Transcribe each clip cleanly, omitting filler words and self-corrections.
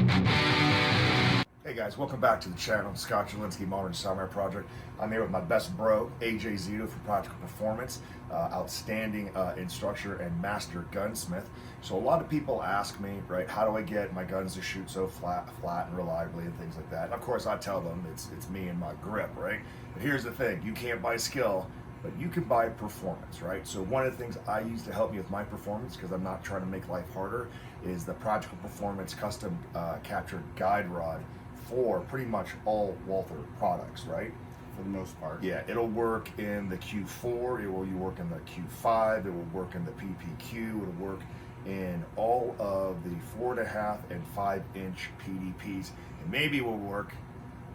Hey guys, welcome back to the channel, Scott Jelinski Modern Samurai Project. I'm here with my best bro, AJ Zito for Practical Performance, outstanding instructor and master gunsmith. So a lot of people ask me, right, how do I get my guns to shoot so flat and reliably and things like that. And of course I tell them it's me and my grip, right? But here's the thing, you can't buy skill, but you can buy performance, right? So one of the things I use to help me with my performance, because I'm not trying to make life harder, is the Practical Performance custom captured guide rod for pretty much all Walther products, right? For the most part. Yeah, it'll work in the Q4, it will work in the Q5, it will work in the PPQ, it'll work in all of the 4.5 and 5-inch PDPs, and maybe will work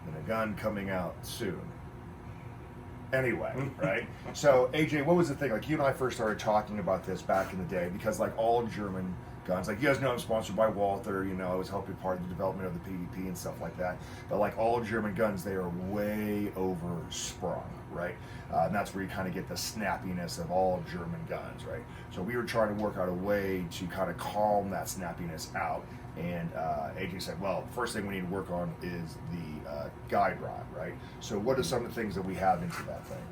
in a gun coming out soon. Anyway, right? So AJ, what was the thing? Like you and I first started talking about this back in the day because like all German guns, like you guys know I'm sponsored by Walther, you know, I was helping part of the development of the PDP and stuff like that. But like all German guns, they are way over sprung, right? And that's where you kind of get the snappiness of all German guns, right? So we were trying to work out a way to kind of calm that snappiness out. And AJ said, well, the first thing we need to work on is the guide rod, right? So what are some of the things that we have into that thing?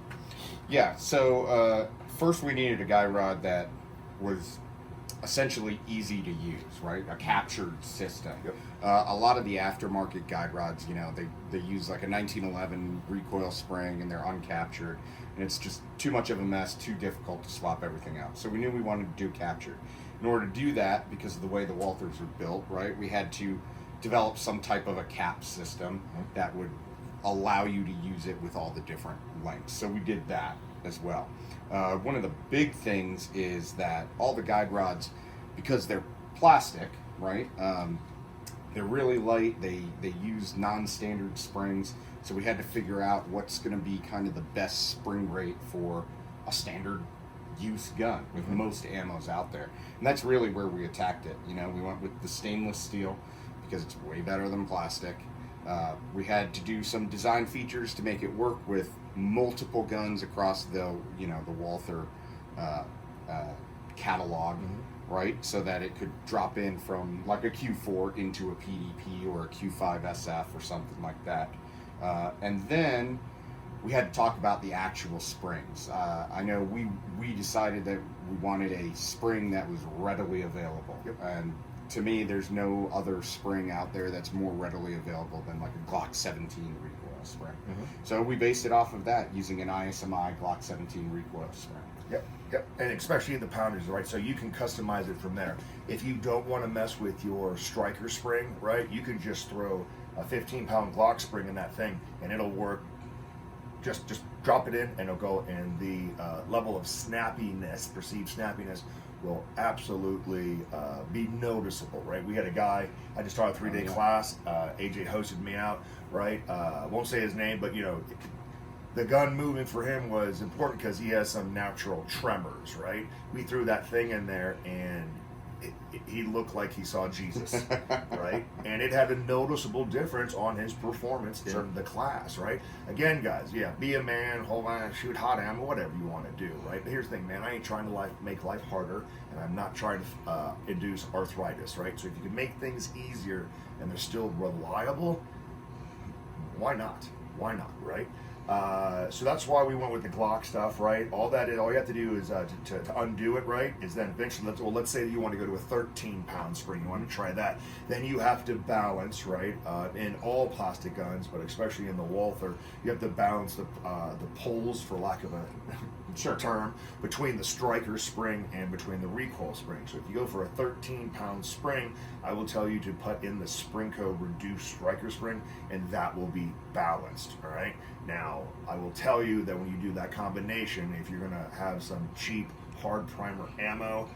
Yeah, so first we needed a guide rod that was essentially easy to use, right? A captured system. Yep. A lot of the aftermarket guide rods, you know, they use like a 1911 recoil spring and they're uncaptured, and it's just too much of a mess, too difficult to swap everything out. So we knew we wanted to do captured. In order to do that, because of the way the Walthers are built, right, we had to develop some type of a cap system that would allow you to use it with all the different lengths. So we did that as well. One of the big things is that all the guide rods, because they're plastic, right, they're really light, they use non-standard springs, so we had to figure out what's going to be kind of the best spring rate for a standard use gun with most ammos out there. And that's really where we attacked it. You know, we went with the stainless steel because it's way better than plastic. We had to do some design features to make it work with multiple guns across the, you know, the Walther catalog, right? So that it could drop in from like a Q4 into a PDP or a Q5 SF or something like that. And then we had to talk about the actual springs. I know we decided that we wanted a spring that was readily available. Yep. And to me, there's no other spring out there that's more readily available than like a Glock 17 recoil spring. So we based it off of that using an ISMI Glock 17 recoil spring. Yep, and especially in the pounders, right? So you can customize it from there. If you don't want to mess with your striker spring, right, you can just throw a 15-pound Glock spring in that thing, and it'll work. Just drop it in, and it'll go. And the level of snappiness, perceived snappiness, will absolutely be noticeable, right? We had a guy, I just taught a 3-day class. AJ hosted me out, right? Won't say his name, but you know, the gun moving for him was important because he has some natural tremors, right? We threw that thing in there, and he looked like he saw Jesus, right? And it had a noticeable difference on his performance in the class, right? Again, guys, yeah, be a man, hold on, shoot hot ammo, whatever you want to do, right? But here's the thing, man, I ain't trying to make life harder, and I'm not trying to induce arthritis, right? So if you can make things easier and they're still reliable, why not? Why not, right? So that's why we went with the Glock stuff, right? All you have to do is to undo it, right? Is then eventually, let's say that you want to go to a 13-pound spring, you want to try that. Then you have to balance, right? In all plastic guns, but especially in the Walther, you have to balance the poles, for lack of a term, between the striker spring and between the recoil spring. So if you go for a 13-pound spring, I will tell you to put in the Springco reduced striker spring, and that will be balanced, all right? Now, I will tell you that when you do that combination, if you're gonna have some cheap hard primer ammo,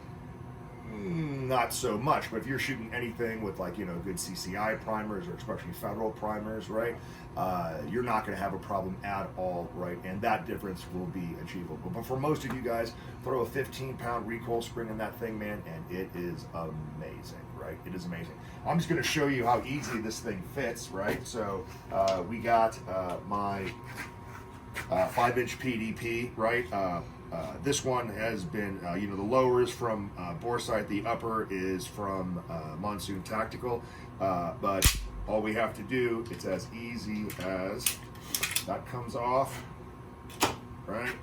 not so much. But if you're shooting anything with, like, you know, good CCI primers, or especially federal primers, right, you're not going to have a problem at all, right? And that difference will be achievable. But for most of you guys, throw a 15-pound recoil spring in that thing, man, and it is amazing, right? It is amazing. I'm just going to show you how easy this thing fits, right? So we got my 5-inch PDP, right? This one has been, the lower is from Boresight, the upper is from Monsoon Tactical, but all we have to do, it's as easy as that comes off, right?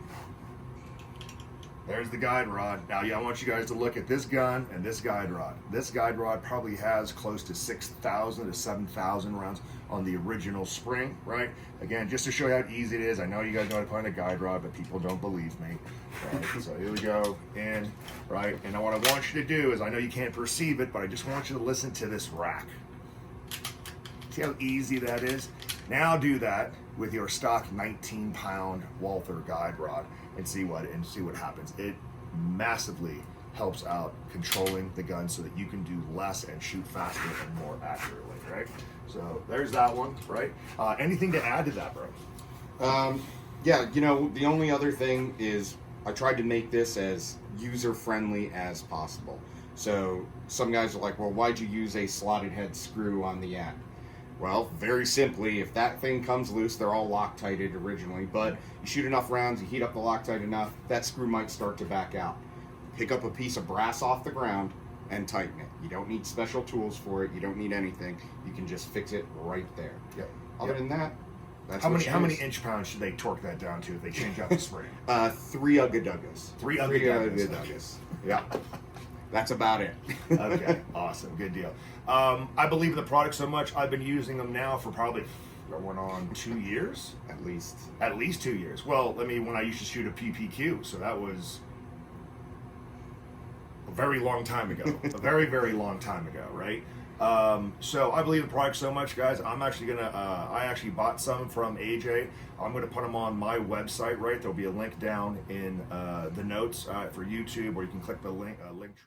There's the guide rod. Now, I want you guys to look at this gun and this guide rod. This guide rod probably has close to 6,000 to 7,000 rounds on the original spring, right? Again, just to show you how easy it is. I know you guys know how to find a guide rod, but people don't believe me. Right? So here we go, in, right? And what I want you to do is, I know you can't perceive it, but I just want you to listen to this rack. See how easy that is? Now do that with your stock 19-pound Walther guide rod and see what happens. It massively helps out controlling the gun so that you can do less and shoot faster and more accurately, right? So there's that one, right? Anything to add to that, bro? Yeah, the only other thing is I tried to make this as user-friendly as possible. So some guys are like, well, why'd you use a slotted head screw on the end? Well, very simply, if that thing comes loose, they're all Loctited originally, but you shoot enough rounds, you heat up the Loctite enough, that screw might start to back out. Pick up a piece of brass off the ground and tighten it. You don't need special tools for it. You don't need anything. You can just fix it right there. Yep. Other than that, that's how many inch-pounds should they torque that down to if they change out the spring? 3 Ugga-Duggas. 3 Ugga-Duggas. Ugga-Duggas. Yeah. That's about it. Okay, awesome, good deal. I believe in the product so much, I've been using them now for probably going on 2 years? At least. At least 2 years. Well, when I used to shoot a PPQ, so that was a very long time ago. A very, very long time ago, right? So I believe in the product so much, guys. I'm actually gonna, I actually bought some from AJ. I'm gonna put them on my website, right? There'll be a link down in the notes for YouTube, or you can click the link tree.